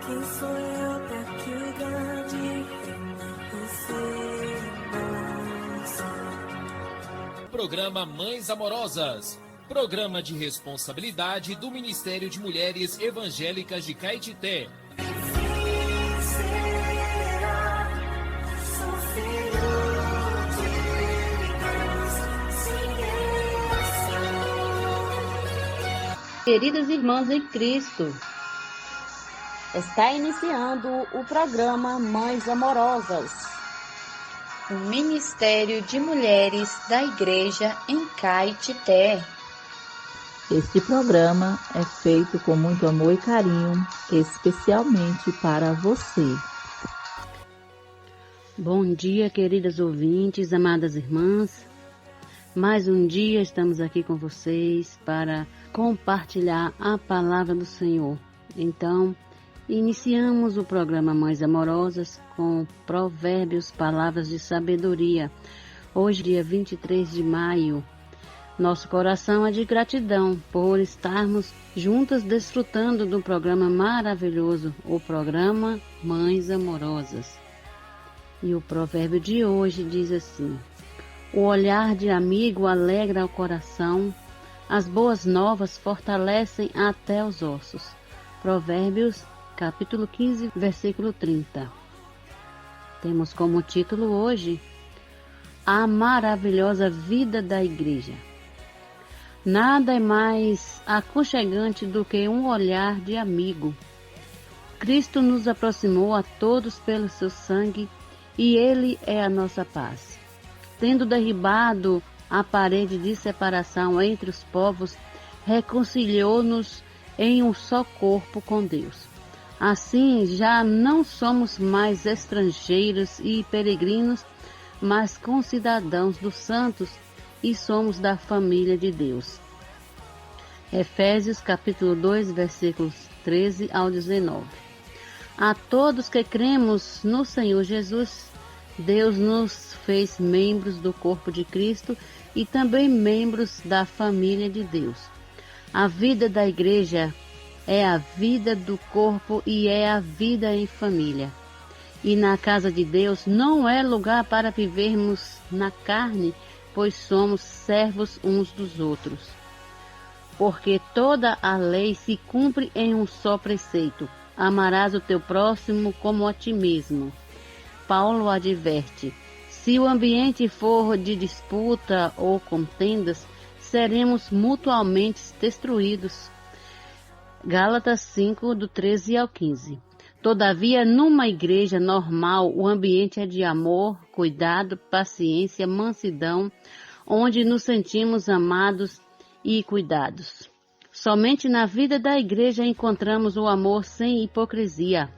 Quem sou eu pra que o grande reino receba? Programa Mães Amorosas. Programa de responsabilidade do Ministério de Mulheres Evangélicas de Caetité. Queridas irmãs em Cristo, está iniciando o programa Mães Amorosas, o Ministério de Mulheres da Igreja em Caetité. Este programa é feito com muito amor e carinho, especialmente para você. Bom dia, queridas ouvintes, amadas irmãs. Mais um dia estamos aqui com vocês para compartilhar a palavra do Senhor. Então, iniciamos o programa Mães Amorosas com provérbios, palavras de sabedoria. Hoje, dia 23 de maio, nosso coração é de gratidão por estarmos juntas desfrutando do programa maravilhoso, o programa Mães Amorosas. E o provérbio de hoje diz assim: o olhar de amigo alegra o coração, as boas novas fortalecem até os ossos. Provérbios, capítulo 15, versículo 30. Temos como título hoje A Maravilhosa Vida da Igreja. Nada é mais aconchegante do que um olhar de amigo. Cristo nos aproximou a todos pelo seu sangue e Ele é a nossa paz. Tendo derribado a parede de separação entre os povos, reconciliou-nos em um só corpo com Deus. Assim, já não somos mais estrangeiros e peregrinos, mas concidadãos dos santos e somos da família de Deus. Efésios capítulo 2, versículos 13 ao 19. A todos que cremos no Senhor Jesus, Deus nos fez membros do corpo de Cristo e também membros da família de Deus. A vida da igreja é a vida do corpo e é a vida em família. E na casa de Deus não é lugar para vivermos na carne, pois somos servos uns dos outros. Porque toda a lei se cumpre em um só preceito: amarás o teu próximo como a ti mesmo. Paulo adverte: se o ambiente for de disputa ou contendas, seremos mutuamente destruídos. Gálatas 5, do 13 ao 15. Todavia, numa igreja normal, o ambiente é de amor, cuidado, paciência, mansidão, onde nos sentimos amados e cuidados. Somente na vida da igreja encontramos o amor sem hipocrisia.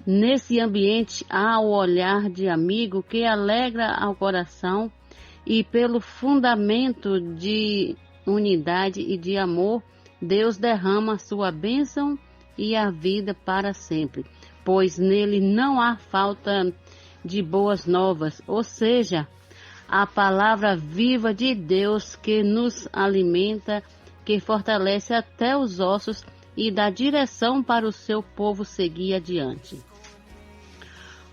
Nesse ambiente há o olhar de amigo que alegra ao coração e pelo fundamento de unidade e de amor, Deus derrama sua bênção e a vida para sempre, pois nele não há falta de boas novas, ou seja, a palavra viva de Deus que nos alimenta, que fortalece até os ossos e dá direção para o seu povo seguir adiante.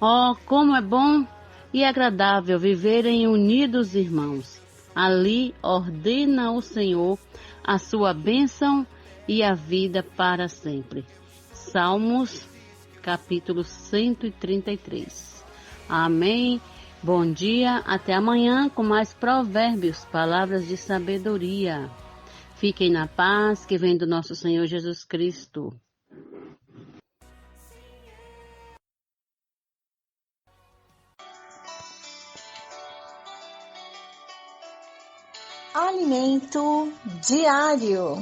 Oh, como é bom e agradável viverem unidos, irmãos. Ali ordena o Senhor a sua bênção e a vida para sempre. Salmos, capítulo 133. Amém. Bom dia, até amanhã com mais provérbios, palavras de sabedoria. Fiquem na paz que vem do nosso Senhor Jesus Cristo. Alimento diário.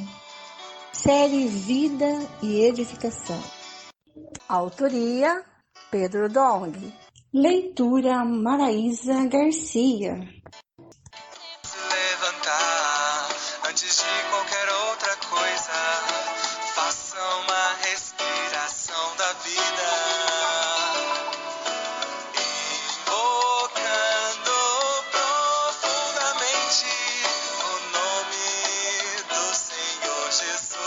Série Vida e Edificação. Autoria Pedro Dong. Leitura Maraísa Garcia. Levantar antes de qualquer outra coisa. Faça uma respiração da vida. Invocando profundamente o nome do Senhor Jesus.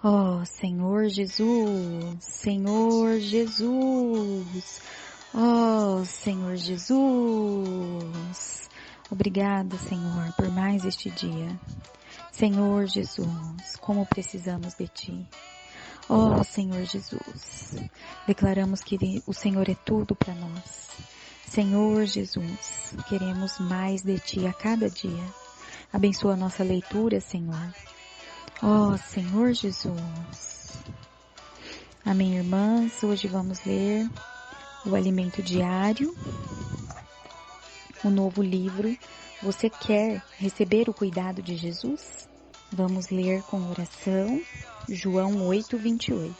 Oh, Senhor Jesus, Senhor Jesus, oh, Senhor Jesus. Obrigada, Senhor, por mais este dia. Senhor Jesus, como precisamos de Ti. Oh, Senhor Jesus, declaramos que o Senhor é tudo para nós. Senhor Jesus, queremos mais de Ti a cada dia. Abençoa a nossa leitura, Senhor. Oh, Senhor Jesus. Amém, irmãs? Hoje vamos ler o Alimento Diário, o novo livro. Você quer receber o cuidado de Jesus? Vamos ler com oração, João 8:28.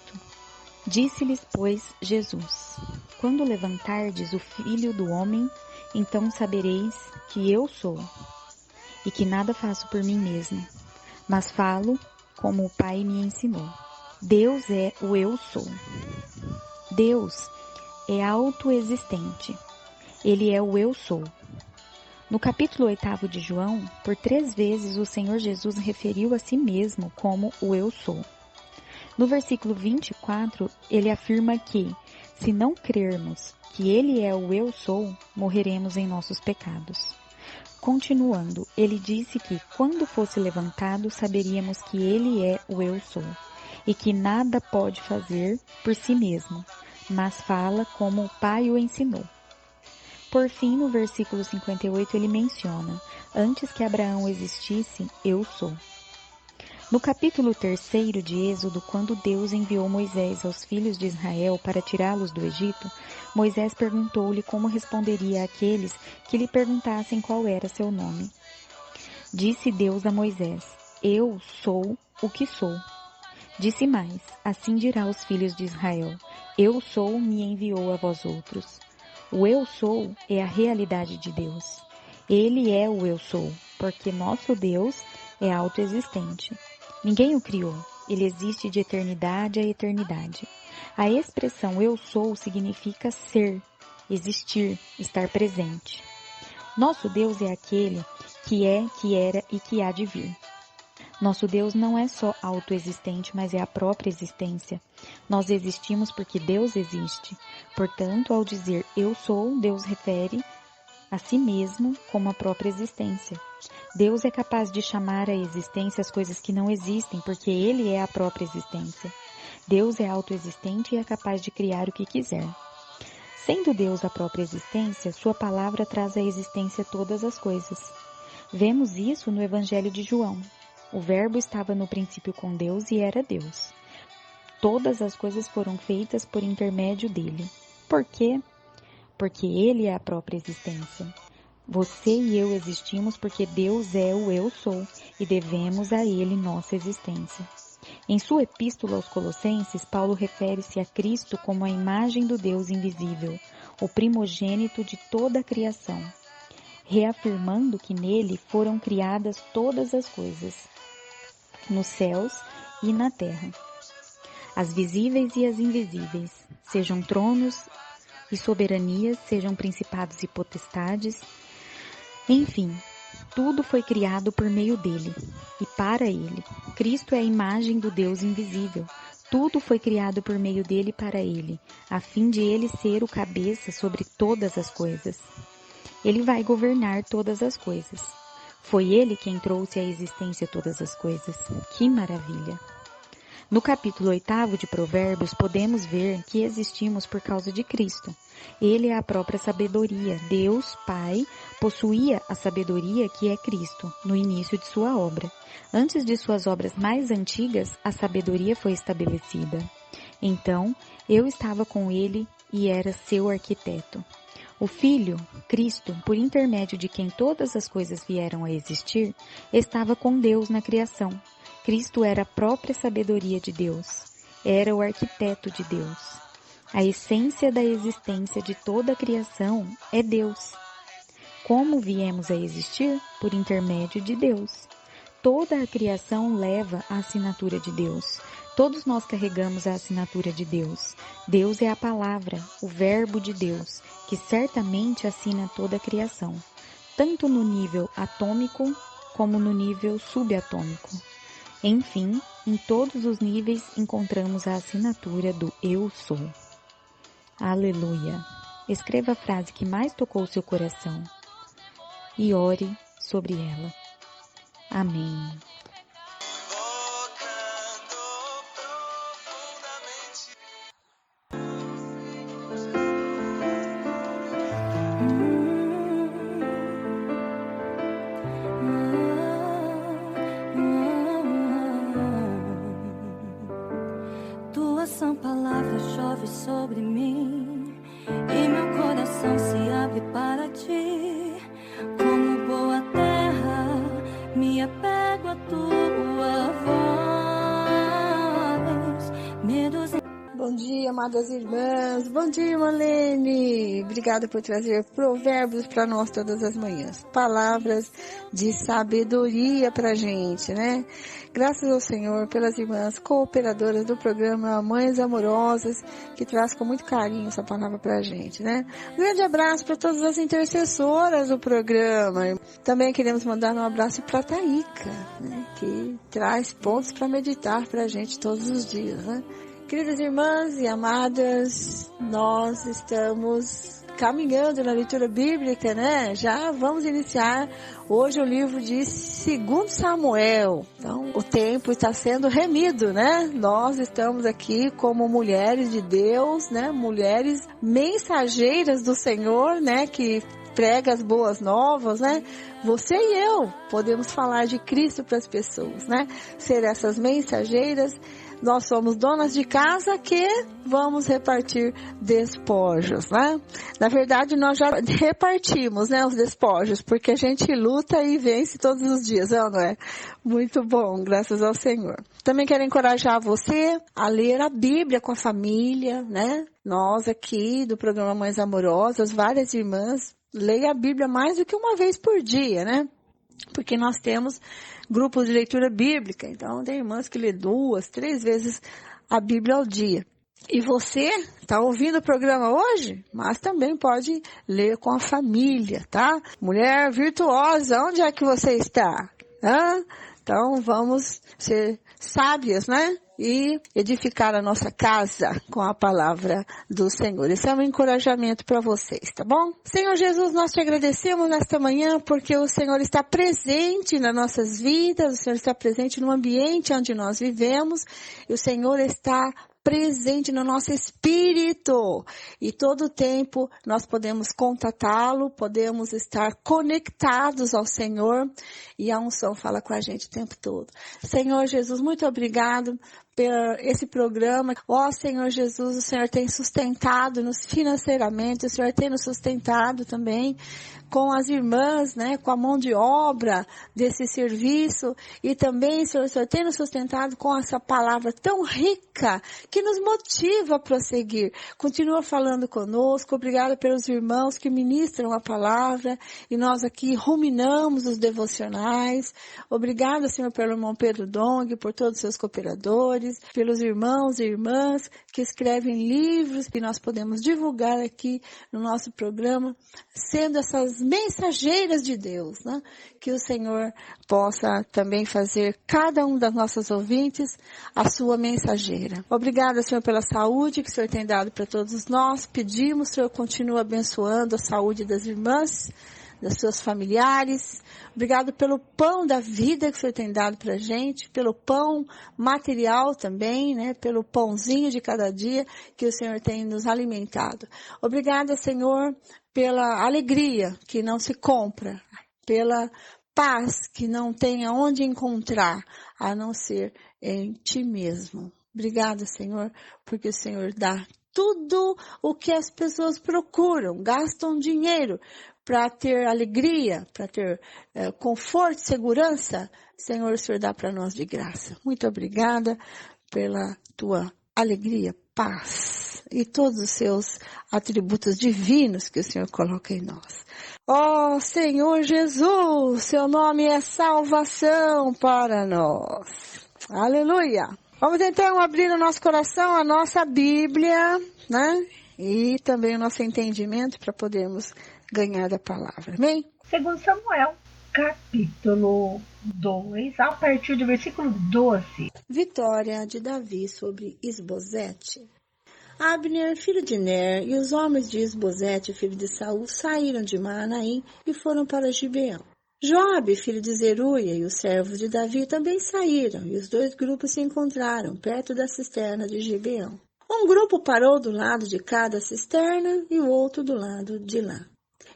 Disse-lhes, pois, Jesus: quando levantardes o Filho do Homem, então sabereis que eu sou, e que nada faço por mim mesmo, mas falo como o Pai me ensinou. Deus é o eu sou. Deus é autoexistente. Ele é o eu sou. No capítulo 8 de João, por 3 vezes o Senhor Jesus referiu a si mesmo como o eu sou. No versículo 24, ele afirma que, se não crermos que ele é o eu sou, morreremos em nossos pecados. Continuando, ele disse que, quando fosse levantado, saberíamos que ele é o eu sou, e que nada pode fazer por si mesmo, mas fala como o Pai o ensinou. Por fim, no versículo 58, ele menciona: antes que Abraão existisse, eu sou. No capítulo 3 de Êxodo, quando Deus enviou Moisés aos filhos de Israel para tirá-los do Egito, Moisés perguntou-lhe como responderia àqueles que lhe perguntassem qual era seu nome. Disse Deus a Moisés: eu sou o que sou. Disse mais: assim dirá aos filhos de Israel: eu sou me enviou a vós outros. O eu sou é a realidade de Deus. Ele é o eu sou, porque nosso Deus é autoexistente. Ninguém o criou, ele existe de eternidade a eternidade. A expressão eu sou significa ser, existir, estar presente. Nosso Deus é aquele que é, que era e que há de vir. Nosso Deus não é só autoexistente, mas é a própria existência. Nós existimos porque Deus existe. Portanto, ao dizer eu sou, Deus refere a si mesmo como a própria existência. Deus é capaz de chamar à existência as coisas que não existem, porque Ele é a própria existência. Deus é autoexistente e é capaz de criar o que quiser. Sendo Deus a própria existência, Sua palavra traz à existência todas as coisas. Vemos isso no Evangelho de João. O Verbo estava no princípio com Deus e era Deus. Todas as coisas foram feitas por intermédio dele. Por quê? Porque Ele é a própria existência. Você e eu existimos porque Deus é o eu sou e devemos a Ele nossa existência. Em sua epístola aos Colossenses, Paulo refere-se a Cristo como a imagem do Deus invisível, o primogênito de toda a criação, reafirmando que nele foram criadas todas as coisas, nos céus e na terra, as visíveis e as invisíveis, sejam tronos e soberanias, sejam principados e potestades, enfim, tudo foi criado por meio dele e para ele. Cristo é a imagem do Deus invisível. Tudo foi criado por meio dele e para ele, a fim de ele ser o cabeça sobre todas as coisas. Ele vai governar todas as coisas. Foi ele quem trouxe à existência todas as coisas. Que maravilha! No capítulo 8 de Provérbios, podemos ver que existimos por causa de Cristo. Ele é a própria sabedoria. Deus, Pai, possuía a sabedoria que é Cristo, no início de sua obra. Antes de suas obras mais antigas, a sabedoria foi estabelecida. Então, eu estava com ele e era seu arquiteto. O Filho, Cristo, por intermédio de quem todas as coisas vieram a existir, estava com Deus na criação. Cristo era a própria sabedoria de Deus. Era o arquiteto de Deus. A essência da existência de toda a criação é Deus. Como viemos a existir? Por intermédio de Deus. Toda a criação leva a assinatura de Deus. Todos nós carregamos a assinatura de Deus. Deus é a palavra, o verbo de Deus, que certamente assina toda a criação, tanto no nível atômico como no nível subatômico. Enfim, em todos os níveis encontramos a assinatura do Eu Sou. Aleluia! Escreva a frase que mais tocou seu coração e ore sobre ela. Amém. Tua sã palavra chove sobre mim e meu coração se abre para ti. Como boa terra, me apego a tua voz. Medos. Bom dia, amadas irmãs. Bom dia, Marlene. Obrigada por trazer provérbios para nós todas as manhãs. Palavras de sabedoria para a gente, né? Graças ao Senhor pelas irmãs cooperadoras do programa Mães Amorosas, que traz com muito carinho essa palavra para a gente, né? Um grande abraço para todas as intercessoras do programa. Também queremos mandar um abraço para a Taíca, né? Que traz pontos para meditar para a gente todos os dias, né? Queridas irmãs e amadas, nós estamos caminhando na leitura bíblica, né? Já vamos iniciar hoje o livro de 2 Samuel. Então, o tempo está sendo remido, né? Nós estamos aqui como mulheres de Deus, né? Mulheres mensageiras do Senhor, né? Que prega as boas novas, né? Você e eu podemos falar de Cristo para as pessoas, né? Ser essas mensageiras. Nós somos donas de casa que vamos repartir despojos, né? Na verdade, nós já repartimos, né, os despojos, porque a gente luta e vence todos os dias, não é? Muito bom, graças ao Senhor. Também quero encorajar você a ler a Bíblia com a família, né? Nós aqui do programa Mães Amorosas, várias irmãs, leem a Bíblia mais do que uma vez por dia, né? Porque nós temos grupos de leitura bíblica, então tem irmãs que lê 2, 3 vezes a Bíblia ao dia. E você está ouvindo o programa hoje, mas também pode ler com a família, tá? Mulher virtuosa, onde é que você está? Então vamos ser sábias, né? E edificar a nossa casa com a palavra do Senhor. Esse é um encorajamento para vocês, tá bom? Senhor Jesus, nós te agradecemos nesta manhã porque o Senhor está presente nas nossas vidas, o Senhor está presente no ambiente onde nós vivemos e o Senhor está presente no nosso espírito e todo o tempo nós podemos contatá-lo, podemos estar conectados ao Senhor e a unção fala com a gente o tempo todo. Senhor Jesus, muito obrigado por esse programa. Ó Senhor Jesus, o Senhor tem sustentado-nos financeiramente, o Senhor tem nos sustentado também com as irmãs, né, com a mão de obra desse serviço e também, Senhor, o Senhor tem nos sustentado com essa palavra tão rica que nos motiva a prosseguir. Continua falando conosco, obrigada pelos irmãos que ministram a palavra e nós aqui ruminamos os devocionais. Obrigada, Senhor, pelo irmão Pedro Dong, por todos os seus cooperadores, pelos irmãos e irmãs que escrevem livros que nós podemos divulgar aqui no nosso programa, sendo essas mensageiras de Deus, né? Que o Senhor possa também fazer cada um das nossas ouvintes a sua mensageira. Obrigada, Senhor, pela saúde que o Senhor tem dado para todos nós. Pedimos, Senhor, continua abençoando a saúde das irmãs, das suas familiares. Obrigado pelo pão da vida que o Senhor tem dado para a gente, pelo pão material também, né? Pelo pãozinho de cada dia que o Senhor tem nos alimentado. Obrigada, Senhor, pela alegria que não se compra, pela paz que não tem aonde encontrar, a não ser em Ti mesmo. Obrigada, Senhor, porque o Senhor dá tudo o que as pessoas procuram, gastam dinheiro para ter alegria, para ter conforto, segurança. Senhor, o Senhor dá para nós de graça. Muito obrigada pela Tua alegria, paz e todos os seus atributos divinos que o Senhor coloca em nós. Ó Senhor Jesus, Seu nome é salvação para nós. Aleluia! Vamos então abrir no nosso coração a nossa Bíblia, né? E também o nosso entendimento para podermos ganhar da palavra. Amém? 2 Samuel, capítulo 2, a partir do versículo 12. Vitória de Davi sobre Isbosete. Abner, filho de Ner, e os homens de Isbosete, filho de Saul, saíram de Maanaim e foram para Gibeão. Joabe, filho de Zeruia, e os servos de Davi também saíram, e os dois grupos se encontraram perto da cisterna de Gibeão. Um grupo parou do lado de cada cisterna e o outro do lado de lá.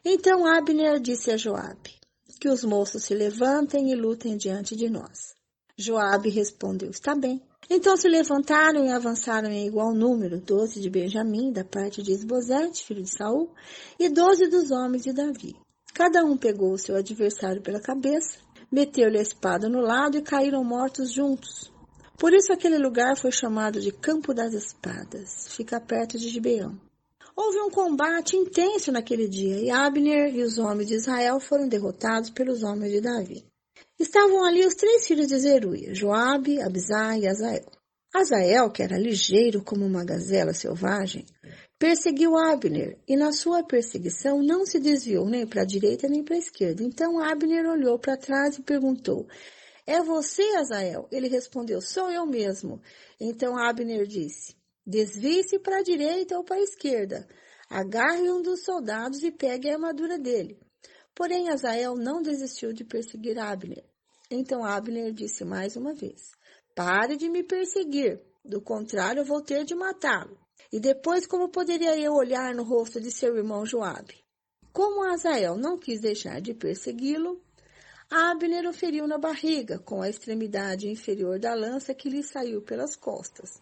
Então Abner disse a Joabe: que os moços se levantem e lutem diante de nós. Joabe respondeu: está bem. Então se levantaram e avançaram em igual número, 12 de Benjamim, da parte de Isbosete, filho de Saul, e 12 dos homens de Davi. Cada um pegou o seu adversário pela cabeça, meteu-lhe a espada no lado e caíram mortos juntos. Por isso aquele lugar foi chamado de Campo das Espadas, fica perto de Gibeão. Houve um combate intenso naquele dia, e Abner e os homens de Israel foram derrotados pelos homens de Davi. Estavam ali os 3 filhos de Zeruia, Joabe, Abisai e Azael. Azael, que era ligeiro como uma gazela selvagem, perseguiu Abner, e na sua perseguição não se desviou nem para a direita nem para a esquerda. Então Abner olhou para trás e perguntou: é você, Azael? Ele respondeu: sou eu mesmo. Então Abner disse: desvie-se para a direita ou para a esquerda, agarre um dos soldados e pegue a armadura dele. Porém, Azael não desistiu de perseguir Abner. Então Abner disse mais uma vez: pare de me perseguir, do contrário eu vou ter de matá-lo. E depois, como poderia eu olhar no rosto de seu irmão Joabe? Como Azael não quis deixar de persegui-lo, Abner o feriu na barriga, com a extremidade inferior da lança que lhe saiu pelas costas.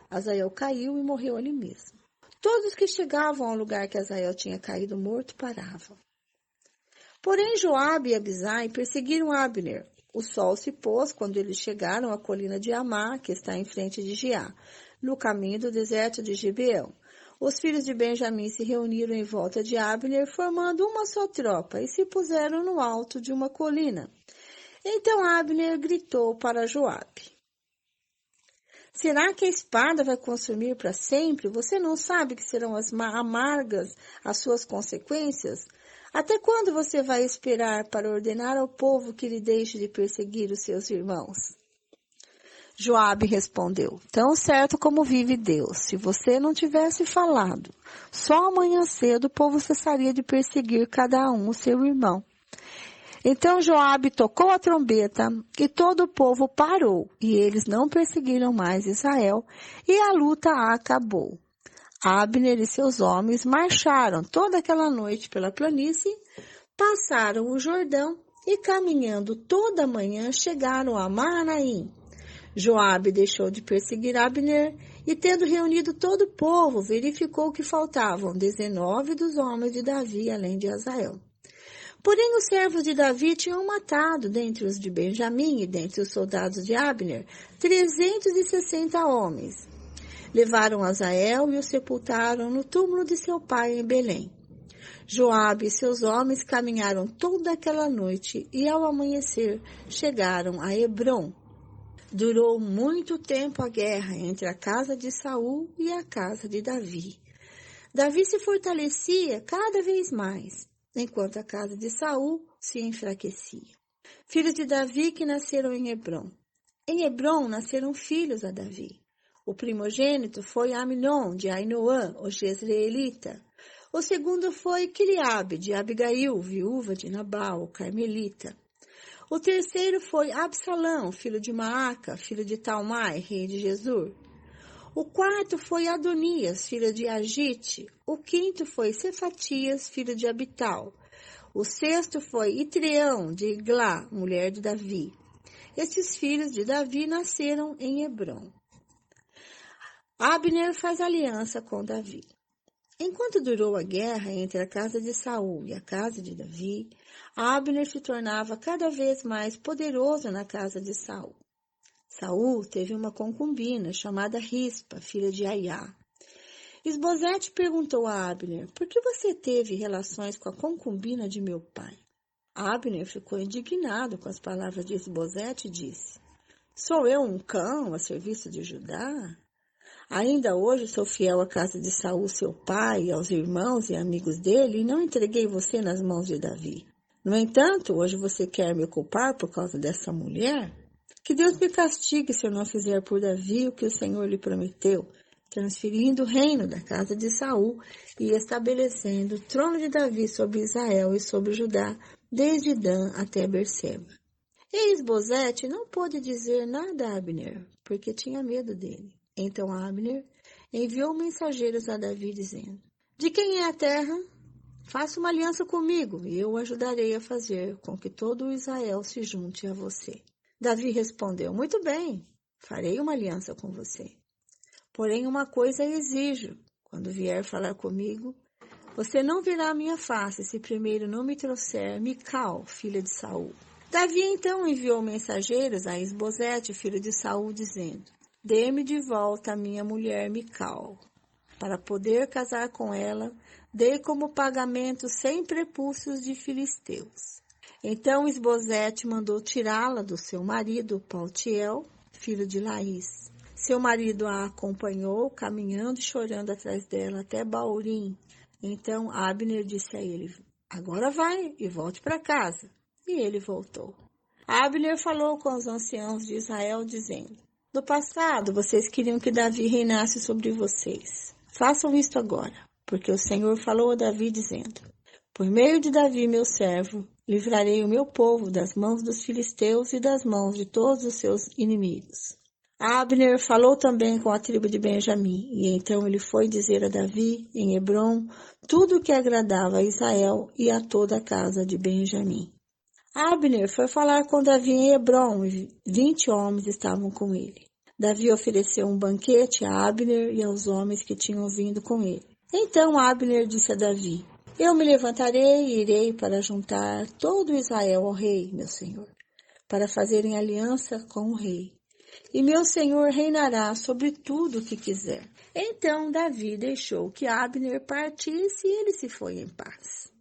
Azael caiu e morreu ali mesmo. Todos que chegavam ao lugar que Azael tinha caído morto paravam. Porém, Joabe e Abisai perseguiram Abner. O sol se pôs quando eles chegaram à colina de Amá, que está em frente de Giá, no caminho do deserto de Gibeão. Os filhos de Benjamim se reuniram em volta de Abner, formando uma só tropa, e se puseram no alto de uma colina. Então Abner gritou para Joabe: será que a espada vai consumir para sempre? Você não sabe que serão amargas as suas consequências? Até quando você vai esperar para ordenar ao povo que lhe deixe de perseguir os seus irmãos? Joabe respondeu: tão certo como vive Deus, se você não tivesse falado, só amanhã cedo o povo cessaria de perseguir cada um o seu irmão. Então Joabe tocou a trombeta e todo o povo parou, e eles não perseguiram mais Israel, e a luta acabou. Abner e seus homens marcharam toda aquela noite pela planície, passaram o Jordão e, caminhando toda a manhã, chegaram a Maanaim. Joabe deixou de perseguir Abner e, tendo reunido todo o povo, verificou que faltavam 19 dos homens de Davi, além de Azael. Porém, os servos de Davi tinham matado, dentre os de Benjamim e dentre os soldados de Abner, 360 homens. Levaram Azael e o sepultaram no túmulo de seu pai em Belém. Joabe e seus homens caminharam toda aquela noite e, ao amanhecer, chegaram a Hebrom. Durou muito tempo a guerra entre a casa de Saul e a casa de Davi. Davi se fortalecia cada vez mais, enquanto a casa de Saul se enfraquecia. Filhos de Davi que nasceram em Hebrom. Em Hebrom nasceram filhos a Davi. O primogênito foi Amnon, de Ainoã, o jezreelita. O segundo foi Quiliabe, de Abigail, viúva de Nabal, o carmelita. O terceiro foi Absalão, filho de Maaca, filho de Talmai, rei de Gesur. O quarto foi Adonias, filho de Agite. O quinto foi Cefatias, filho de Abital. O sexto foi Itreão, de Iglá, mulher de Davi. Estes filhos de Davi nasceram em Hebrom. Abner faz aliança com Davi. Enquanto durou a guerra entre a casa de Saul e a casa de Davi, Abner se tornava cada vez mais poderoso na casa de Saul. Saul teve uma concubina chamada Rispa, filha de Aiá. Isbosete perguntou a Abner: por que você teve relações com a concubina de meu pai? Abner ficou indignado com as palavras de Isbosete e disse: sou eu um cão a serviço de Judá? Ainda hoje sou fiel à casa de Saul, seu pai, aos irmãos e amigos dele, e não entreguei você nas mãos de Davi. No entanto, hoje você quer me culpar por causa dessa mulher? Que Deus me castigue se eu não fizer por Davi o que o Senhor lhe prometeu, transferindo o reino da casa de Saul e estabelecendo o trono de Davi sobre Israel e sobre Judá, desde Dan até Berseba. E Isbosete não pôde dizer nada a Abner, porque tinha medo dele. Então Abner enviou mensageiros a Davi, dizendo: de quem é a terra? Faça uma aliança comigo, e eu o ajudarei a fazer com que todo Israel se junte a você. Davi respondeu: muito bem, farei uma aliança com você. Porém, uma coisa exijo: quando vier falar comigo, você não virá à minha face se primeiro não me trouxer Mical, filha de Saul. Davi então enviou mensageiros a Isbosete, filho de Saul, dizendo: dê-me de volta a minha mulher Mical. Para poder casar com ela, dei como pagamento 100 prepúcios de filisteus. Então Isbosete mandou tirá-la do seu marido, Paltiel, filho de Laís. Seu marido a acompanhou, caminhando e chorando atrás dela até Baurim. Então Abner disse a ele: agora vai e volte para casa. E ele voltou. Abner falou com os anciãos de Israel, dizendo: no passado vocês queriam que Davi reinasse sobre vocês. Façam isto agora, porque o Senhor falou a Davi, dizendo: por meio de Davi, meu servo, livrarei o meu povo das mãos dos filisteus e das mãos de todos os seus inimigos. Abner falou também com a tribo de Benjamim, e então ele foi dizer a Davi, em Hebrom, tudo o que agradava a Israel e a toda a casa de Benjamim. Abner foi falar com Davi em Hebrom, e 20 homens estavam com ele. Davi ofereceu um banquete a Abner e aos homens que tinham vindo com ele. Então Abner disse a Davi: eu me levantarei e irei para juntar todo Israel ao rei, meu senhor, para fazerem aliança com o rei. E meu senhor reinará sobre tudo o que quiser. Então Davi deixou que Abner partisse e ele se foi em paz.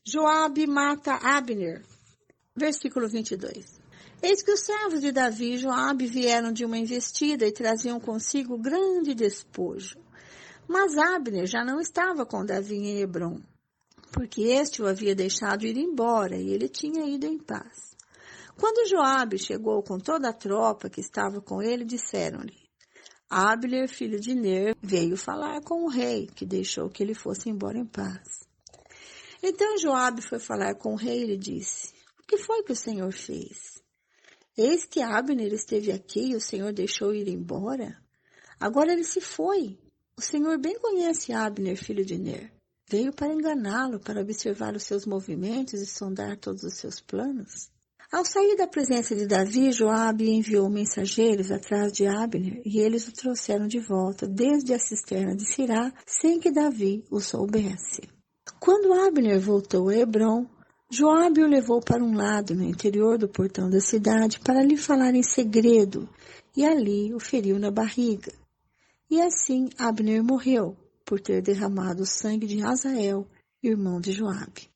Joabe mata Abner. Versículo 22. Eis que os servos de Davi e Joabe vieram de uma investida e traziam consigo grande despojo. Mas Abner já não estava com Davi em Hebrom, porque este o havia deixado ir embora e ele tinha ido em paz. Quando Joabe chegou com toda a tropa que estava com ele, disseram-lhe: Abner, filho de Ner, veio falar com o rei, que deixou que ele fosse embora em paz. Então Joabe foi falar com o rei e lhe disse: o que foi que o Senhor fez? Eis que Abner esteve aqui e o Senhor deixou ir embora. Agora ele se foi. O Senhor bem conhece Abner, filho de Ner. Veio para enganá-lo, para observar os seus movimentos e sondar todos os seus planos. Ao sair da presença de Davi, Joabe enviou mensageiros atrás de Abner, e eles o trouxeram de volta desde a cisterna de Sirá, sem que Davi o soubesse. Quando Abner voltou a Hebrom, Joabe o levou para um lado, no interior do portão da cidade, para lhe falar em segredo, e ali o feriu na barriga. E assim Abner morreu, por ter derramado o sangue de Azael, irmão de Joabe.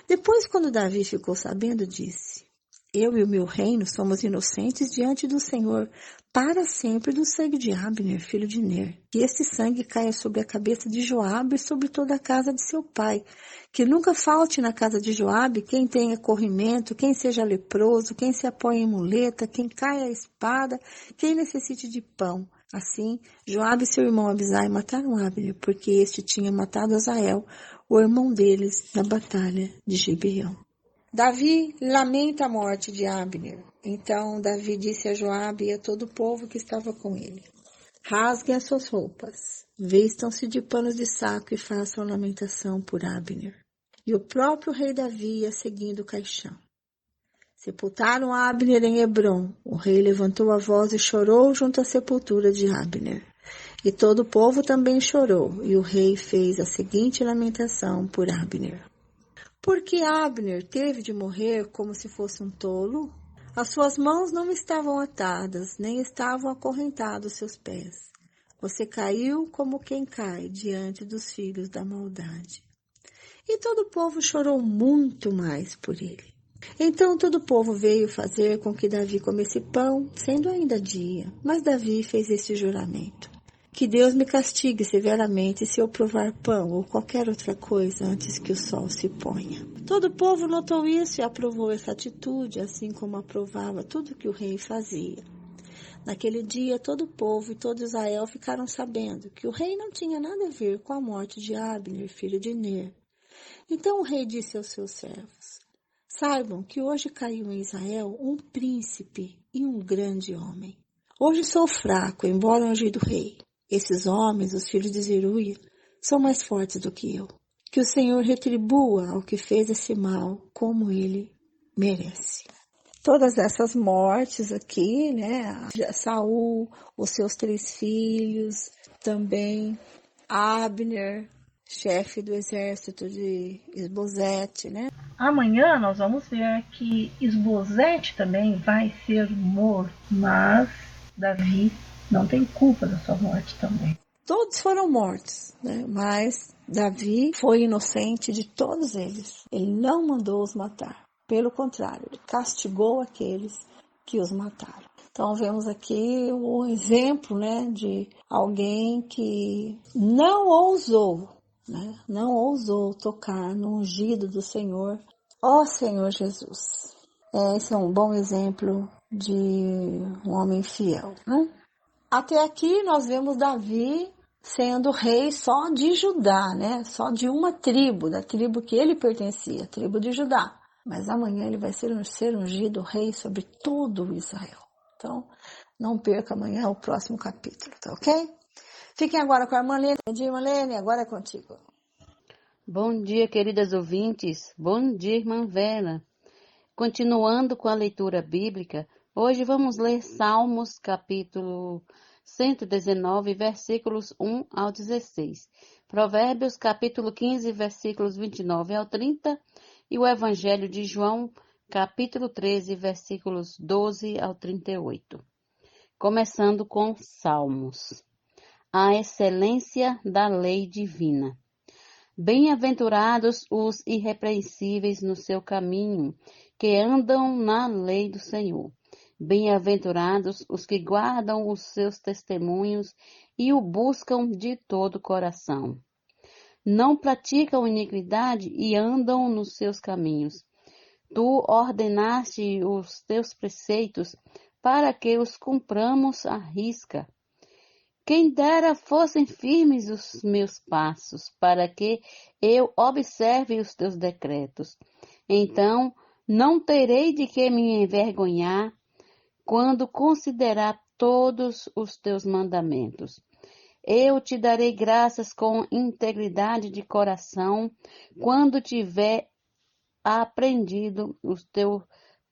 Depois, quando Davi ficou sabendo, disse: eu e o meu reino somos inocentes diante do Senhor para sempre do sangue de Abner, filho de Ner. Que este sangue caia sobre a cabeça de Joabe e sobre toda a casa de seu pai. Que nunca falte na casa de Joabe quem tenha corrimento, quem seja leproso, quem se apoie em muleta, quem caia a espada, quem necessite de pão. Assim, Joabe e seu irmão Abisai mataram Abner, porque este tinha matado Azael, o irmão deles, na batalha de Gibeão. Davi lamenta a morte de Abner. Então Davi disse a Joabe e a todo o povo que estava com ele: rasguem as suas roupas, vistam-se de panos de saco e façam lamentação por Abner. E o próprio rei Davi ia seguindo o caixão. Sepultaram Abner em Hebrom. O rei levantou a voz e chorou junto à sepultura de Abner. E todo o povo também chorou, e o rei fez a seguinte lamentação por Abner: porque Abner teve de morrer como se fosse um tolo? As suas mãos não estavam atadas, nem estavam acorrentados seus pés. Você caiu como quem cai diante dos filhos da maldade. E todo o povo chorou muito mais por ele. Então todo o povo veio fazer com que Davi comesse pão, sendo ainda dia. Mas Davi fez este juramento: que Deus me castigue severamente se eu provar pão ou qualquer outra coisa antes que o sol se ponha. Todo o povo notou isso e aprovou essa atitude, assim como aprovava tudo que o rei fazia. Naquele dia, todo o povo e todo Israel ficaram sabendo que o rei não tinha nada a ver com a morte de Abner, filho de Ner. Então o rei disse aos seus servos: saibam que hoje caiu em Israel um príncipe e um grande homem. Hoje sou fraco, embora ungido rei. Esses homens, os filhos de Zeruia, são mais fortes do que eu. Que o Senhor retribua ao que fez esse mal, como ele merece. Todas essas mortes aqui, né? Saul, os seus 3 filhos, também Abner, chefe do exército de Esbozete, né? Amanhã nós vamos ver que Esbozete também vai ser morto, mas Davi não tem culpa da sua morte também. Todos foram mortos, né? Mas Davi foi inocente de todos eles. Ele não mandou os matar. Pelo contrário, ele castigou aqueles que os mataram. Então vemos aqui um exemplo, né, de alguém que não ousou, né? Não ousou tocar no ungido do Senhor. Ó Senhor Jesus. Esse é um bom exemplo de um homem fiel, né? Até aqui nós vemos Davi sendo rei só de Judá, né? Só de uma tribo, da tribo que ele pertencia, a tribo de Judá. Mas amanhã ele vai ser ungido rei sobre todo Israel. Então, não perca amanhã o próximo capítulo, tá ok? Fiquem agora com a irmã Lene. Bom dia, irmã Lene, agora é contigo. Bom dia, queridas ouvintes. Bom dia, irmã Vera. Continuando com a leitura bíblica, hoje vamos ler Salmos, capítulo 119, versículos 1 ao 16. Provérbios, capítulo 15, versículos 29 ao 30. E o Evangelho de João, capítulo 13, versículos 12 ao 38. Começando com Salmos. A excelência da lei divina. Bem-aventurados os irrepreensíveis no seu caminho, que andam na lei do Senhor. Bem-aventurados os que guardam os seus testemunhos e o buscam de todo o coração. Não praticam iniquidade e andam nos seus caminhos. Tu ordenaste os teus preceitos para que os cumpramos à risca. Quem dera fossem firmes os meus passos, para que eu observe os teus decretos. Então não terei de que me envergonhar quando considerar todos os teus mandamentos. Eu te darei graças com integridade de coração, quando tiver aprendido os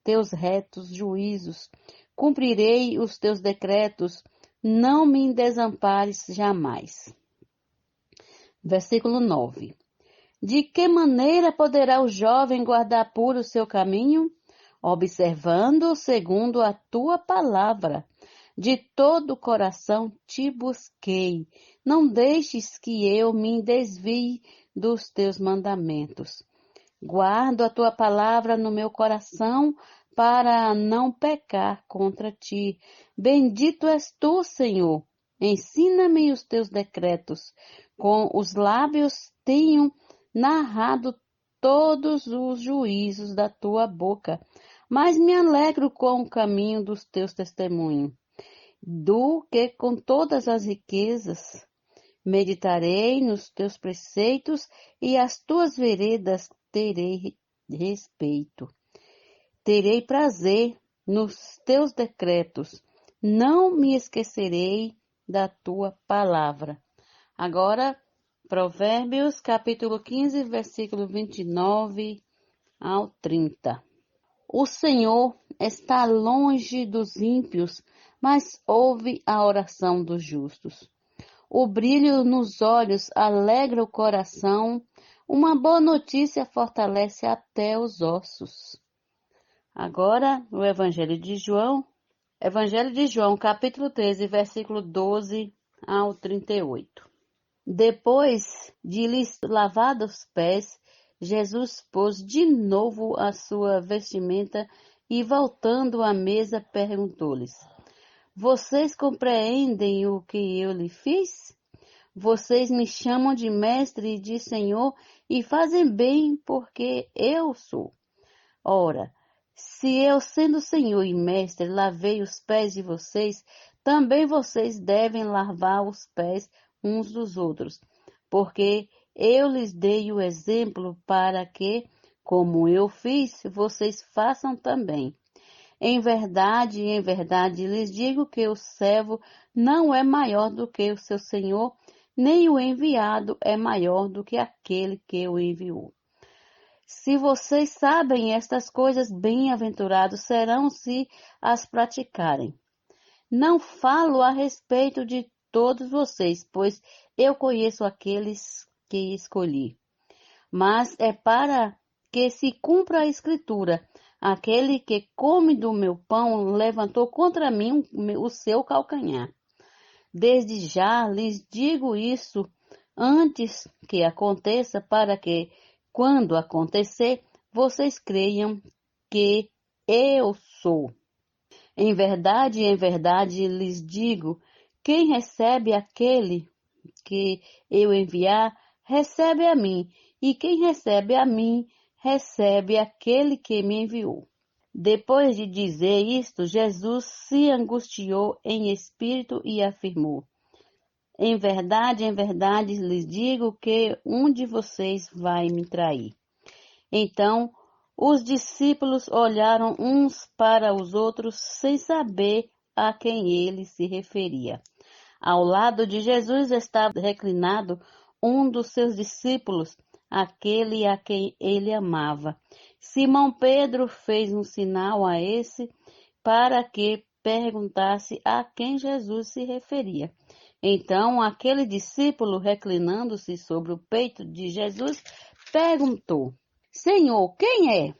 teus retos juízos. Cumprirei os teus decretos, não me desampares jamais. Versículo 9. De que maneira poderá o jovem guardar puro o seu caminho? Observando segundo a tua palavra. De todo o coração te busquei. Não deixes que eu me desvie dos teus mandamentos. Guardo a tua palavra no meu coração para não pecar contra ti. Bendito és tu, Senhor. Ensina-me os teus decretos. Com os lábios tenho narrado todos os juízos da tua boca, mas me alegro com o caminho dos teus testemunhos, do que com todas as riquezas. Meditarei nos teus preceitos e as tuas veredas terei respeito. Terei prazer nos teus decretos, não me esquecerei da tua palavra. Agora, Provérbios, capítulo 15, versículo 29 ao 30. O Senhor está longe dos ímpios, mas ouve a oração dos justos. O brilho nos olhos alegra o coração, uma boa notícia fortalece até os ossos. Agora, o Evangelho de João, capítulo 13, versículo 12 ao 38. Depois de lhes lavado os pés, Jesus pôs de novo a sua vestimenta e, voltando à mesa, perguntou-lhes: Vocês compreendem o que eu lhe fiz? Vocês me chamam de mestre e de senhor e fazem bem porque eu sou. Ora, se eu, sendo senhor e mestre, lavei os pés de vocês, também vocês devem lavar os pés uns dos outros, porque eu lhes dei o exemplo para que, como eu fiz, vocês façam também. Em verdade, lhes digo que o servo não é maior do que o seu senhor, nem o enviado é maior do que aquele que o enviou. Se vocês sabem estas coisas, bem-aventurados serão se as praticarem. Não falo a respeito de todos vocês, pois eu conheço aqueles que escolhi. Mas é para que se cumpra a Escritura. Aquele que come do meu pão levantou contra mim o seu calcanhar. Desde já lhes digo isso antes que aconteça, para que, quando acontecer, vocês creiam que eu sou. Em verdade, lhes digo, quem recebe aquele que eu enviar, recebe a mim, e quem recebe a mim, recebe aquele que me enviou. Depois de dizer isto, Jesus se angustiou em espírito e afirmou: Em verdade, lhes digo que um de vocês vai me trair. Então, os discípulos olharam uns para os outros sem saber a quem ele se referia. Ao lado de Jesus estava reclinado um dos seus discípulos, aquele a quem ele amava. Simão Pedro fez um sinal a esse para que perguntasse a quem Jesus se referia. Então, aquele discípulo, reclinando-se sobre o peito de Jesus, perguntou: Senhor, quem é?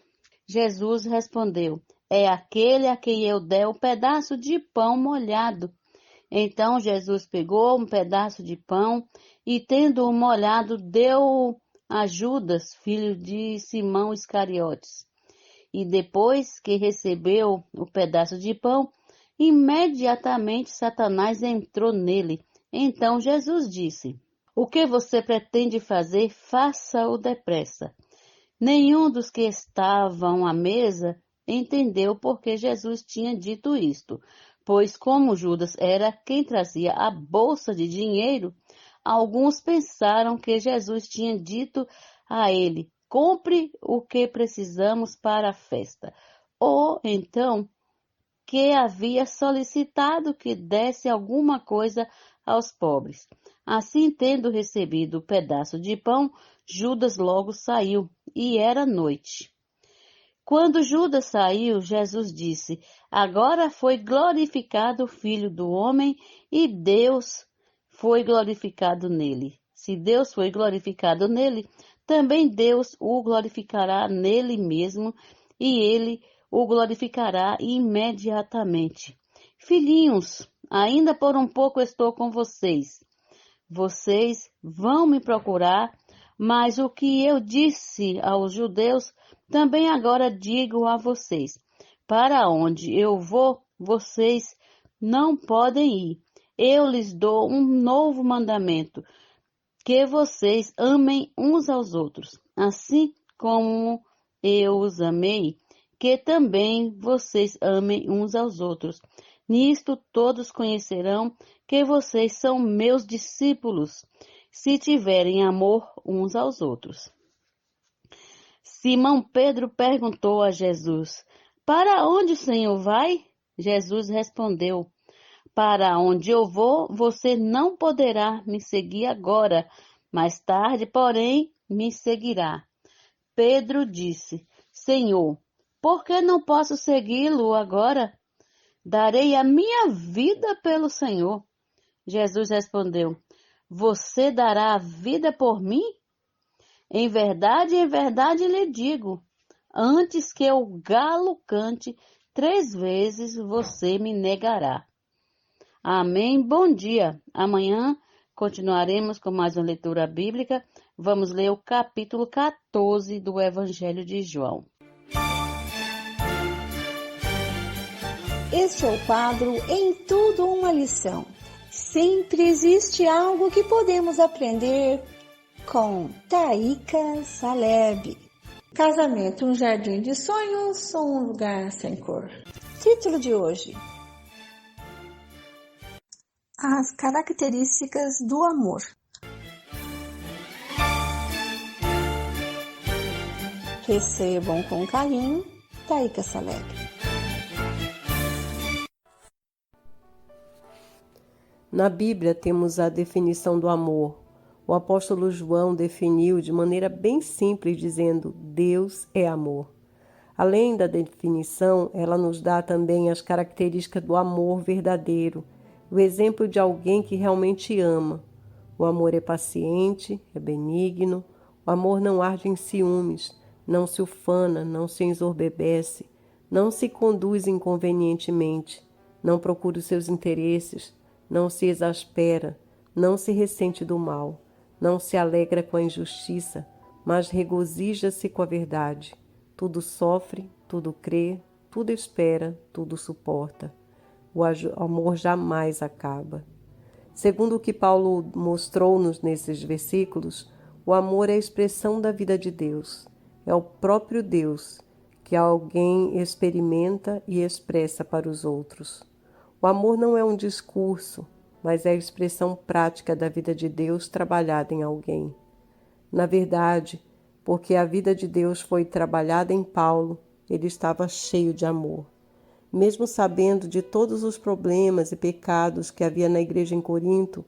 Jesus respondeu: É aquele a quem eu der o pedaço de pão molhado. Então Jesus pegou um pedaço de pão e, tendo-o molhado, deu-o a Judas, filho de Simão Iscariotes. E depois que recebeu o pedaço de pão, imediatamente Satanás entrou nele. Então Jesus disse: O que você pretende fazer, faça-o depressa. Nenhum dos que estavam à mesa entendeu por que Jesus tinha dito isto, pois como Judas era quem trazia a bolsa de dinheiro, alguns pensaram que Jesus tinha dito a ele: compre o que precisamos para a festa, ou então que havia solicitado que desse alguma coisa aos pobres. Assim, tendo recebido o pedaço de pão, Judas logo saiu, e era noite. Quando Judas saiu, Jesus disse: Agora foi glorificado o Filho do Homem, e Deus foi glorificado nele. Se Deus foi glorificado nele, também Deus o glorificará nele mesmo, e ele o glorificará imediatamente. Filhinhos, ainda por um pouco estou com vocês. Vocês vão me procurar, mas o que eu disse aos judeus, também agora digo a vocês: para onde eu vou, vocês não podem ir. Eu lhes dou um novo mandamento, que vocês amem uns aos outros, assim como eu os amei, que também vocês amem uns aos outros. Nisto todos conhecerão que vocês são meus discípulos, se tiverem amor uns aos outros. Simão Pedro perguntou a Jesus: Para onde o Senhor vai? Jesus respondeu: Para onde eu vou, você não poderá me seguir agora, mais tarde, porém, me seguirá. Pedro disse: Senhor, por que não posso segui-lo agora? Darei a minha vida pelo Senhor. Jesus respondeu: Você dará a vida por mim? Em verdade lhe digo, antes que o galo cante 3 vezes, você me negará. Amém. Bom dia. Amanhã continuaremos com mais uma leitura bíblica. Vamos ler o capítulo 14 do Evangelho de João. Este é o quadro Em Tudo Uma Lição. Sempre existe algo que podemos aprender com Taíka Saleb. Casamento, um jardim de sonhos ou um lugar sem cor? Título de hoje: As características do amor. Recebam com carinho, Taíka Saleb. Na Bíblia temos a definição do amor. O apóstolo João definiu de maneira bem simples, dizendo: Deus é amor. Além da definição, ela nos dá também as características do amor verdadeiro, o exemplo de alguém que realmente ama. O amor é paciente, é benigno, o amor não arde em ciúmes, não se ufana, não se ensoberbece, não se conduz inconvenientemente, não procura os seus interesses, não se exaspera, não se ressente do mal, não se alegra com a injustiça, mas regozija-se com a verdade. Tudo sofre, tudo crê, tudo espera, tudo suporta. O amor jamais acaba. Segundo o que Paulo mostrou-nos nesses versículos, o amor é a expressão da vida de Deus. É o próprio Deus que alguém experimenta e expressa para os outros. O amor não é um discurso, mas é a expressão prática da vida de Deus trabalhada em alguém. Na verdade, porque a vida de Deus foi trabalhada em Paulo, ele estava cheio de amor. Mesmo sabendo de todos os problemas e pecados que havia na igreja em Corinto,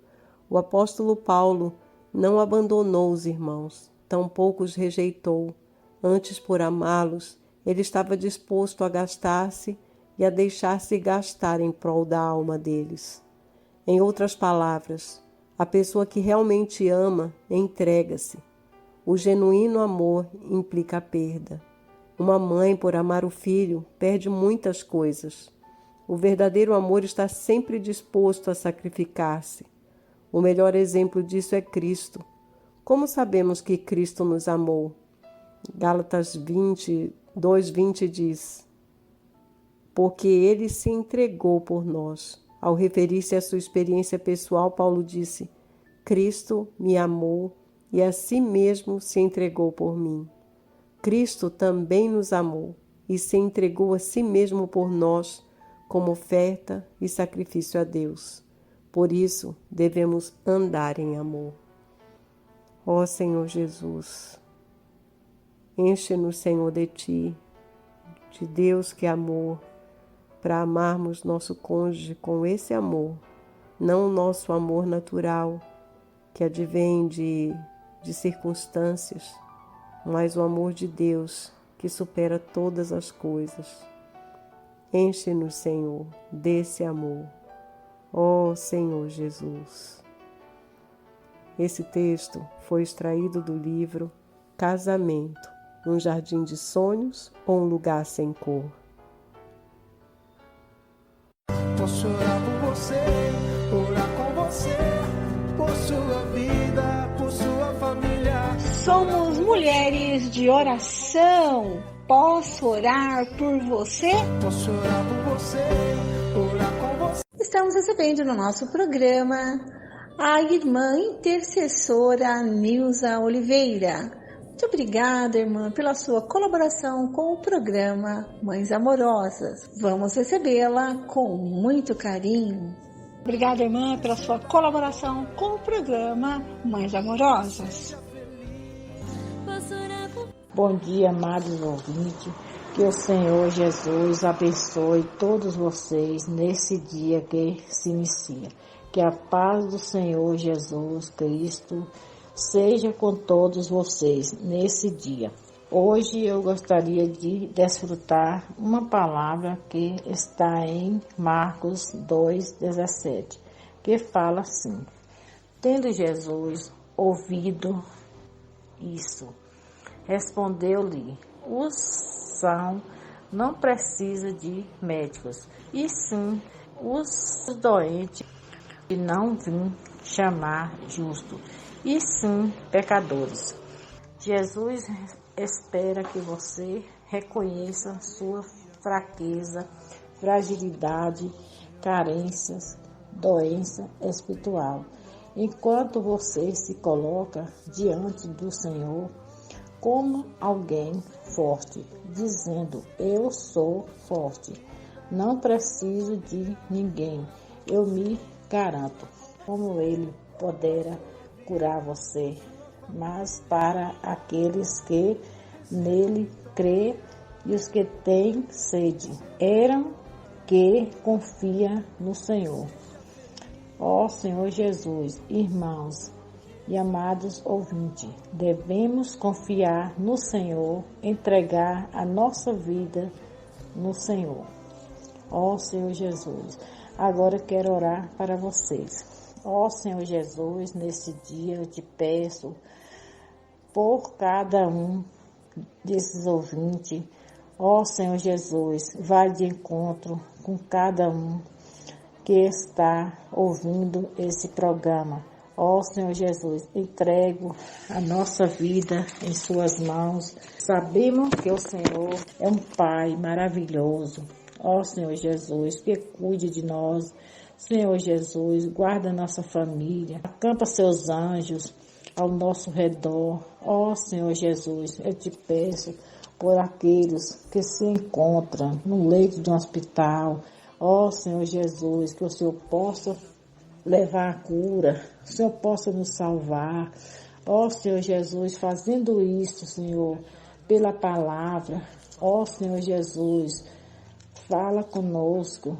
o apóstolo Paulo não abandonou os irmãos, tampouco os rejeitou. Antes, por amá-los, ele estava disposto a gastar-se e a deixar-se gastar em prol da alma deles. Em outras palavras, a pessoa que realmente ama entrega-se. O genuíno amor implica a perda. Uma mãe, por amar o filho, perde muitas coisas. O verdadeiro amor está sempre disposto a sacrificar-se. O melhor exemplo disso é Cristo. Como sabemos que Cristo nos amou? Gálatas 2:20 diz: porque ele se entregou por nós. Ao referir-se à sua experiência pessoal, Paulo disse: Cristo me amou e a si mesmo se entregou por mim. Cristo também nos amou e se entregou a si mesmo por nós como oferta e sacrifício a Deus. Por isso, devemos andar em amor. Ó Senhor Jesus, enche-nos, Senhor, de Ti, de Deus que é amor, para amarmos nosso cônjuge com esse amor, não o nosso amor natural, que advém de circunstâncias, mas o amor de Deus, que supera todas as coisas. Enche-nos, Senhor, desse amor. Ó Senhor Jesus. Esse texto foi extraído do livro Casamento, um jardim de sonhos ou um lugar sem cor? Posso orar por você, orar com você, por sua vida, por sua família. Somos mulheres de oração. Posso orar por você? Posso orar por você, orar com você. Estamos recebendo no nosso programa a irmã intercessora Nilza Oliveira. Muito obrigada, irmã, pela sua colaboração com o programa Mães Amorosas. Vamos recebê-la com muito carinho. Obrigada, irmã, pela sua colaboração com o programa Mães Amorosas. Bom dia, amados ouvintes. Que o Senhor Jesus abençoe todos vocês nesse dia que se inicia. Que a paz do Senhor Jesus Cristo seja com todos vocês nesse dia. Hoje eu gostaria de desfrutar uma palavra que está em Marcos 2:17, que fala assim: tendo Jesus ouvido isso, respondeu-lhe: os sãos não precisam de médicos, e sim os doentes, e não vim chamar justo, e sim pecadores. Jesus espera que você reconheça sua fraqueza fragilidade, carências, doença espiritual. Enquanto você se coloca diante do Senhor como alguém forte, dizendo: eu sou forte, não preciso de ninguém, eu me garanto, como Ele poderá curar você. Mas para aqueles que nele crê e os que têm sede, eram que confia no Senhor. Ó Senhor Jesus, irmãos e amados ouvintes, devemos confiar no Senhor, entregar a nossa vida no Senhor. Ó Senhor Jesus, agora quero orar para vocês. Ó Senhor Jesus, nesse dia eu te peço por cada um desses ouvintes. Ó Senhor Jesus, vai de encontro com cada um que está ouvindo esse programa. Ó Senhor Jesus, entrego a nossa vida em suas mãos. Sabemos que o Senhor é um Pai maravilhoso. Ó Senhor Jesus, que cuide de nós. Senhor Jesus, guarda nossa família. Acampa seus anjos ao nosso redor. Ó Senhor Jesus, eu te peço por aqueles que se encontram no leito de um hospital. Ó Senhor Jesus, que o Senhor possa levar a cura, o Senhor possa nos salvar. Ó Senhor Jesus, fazendo isso, Senhor, pela palavra. Ó Senhor Jesus, fala conosco,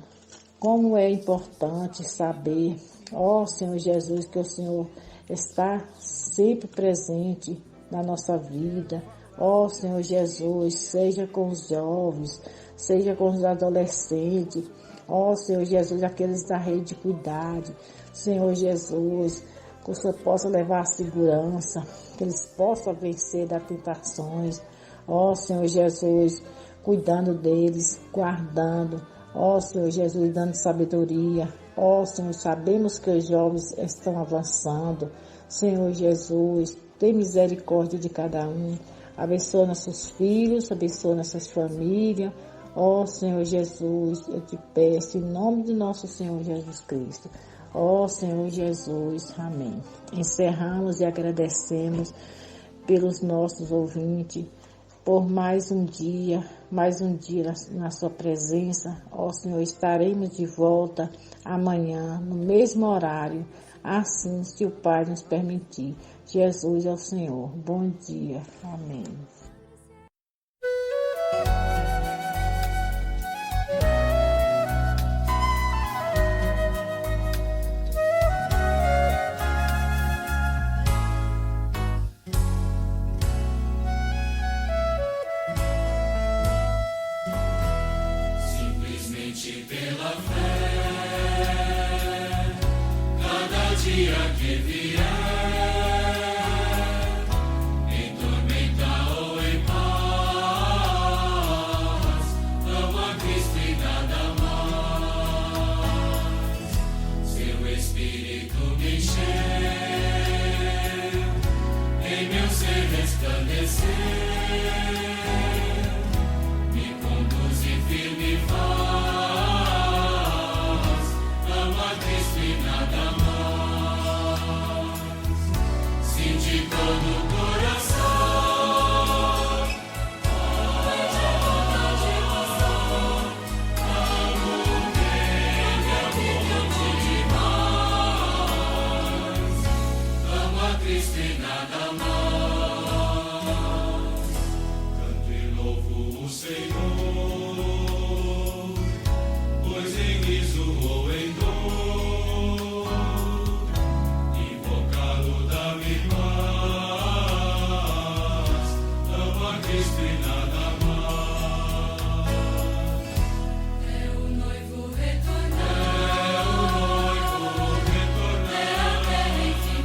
como é importante saber. Ó Senhor Jesus, que o Senhor está sempre presente na nossa vida. Ó Senhor Jesus, seja com os jovens, seja com os adolescentes. Ó Senhor Jesus, aqueles da rede de cuidado. Senhor Jesus, que o Senhor possa levar a segurança, que eles possam vencer das tentações. Ó Senhor Jesus, cuidando deles, guardando. Ó Senhor Jesus, dando sabedoria. Ó Senhor, sabemos que os jovens estão avançando. Senhor Jesus, tem misericórdia de cada um. Abençoa nossos filhos, abençoa nossas famílias. Ó Senhor Jesus, eu te peço em nome de nosso Senhor Jesus Cristo. Ó Senhor Jesus, amém. Encerramos e agradecemos pelos nossos ouvintes, por mais um dia na sua presença. Ó Senhor, estaremos de volta amanhã, no mesmo horário, assim se o Pai nos permitir. Jesus é o Senhor. Bom dia. Amém. É a terra enfim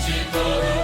De todo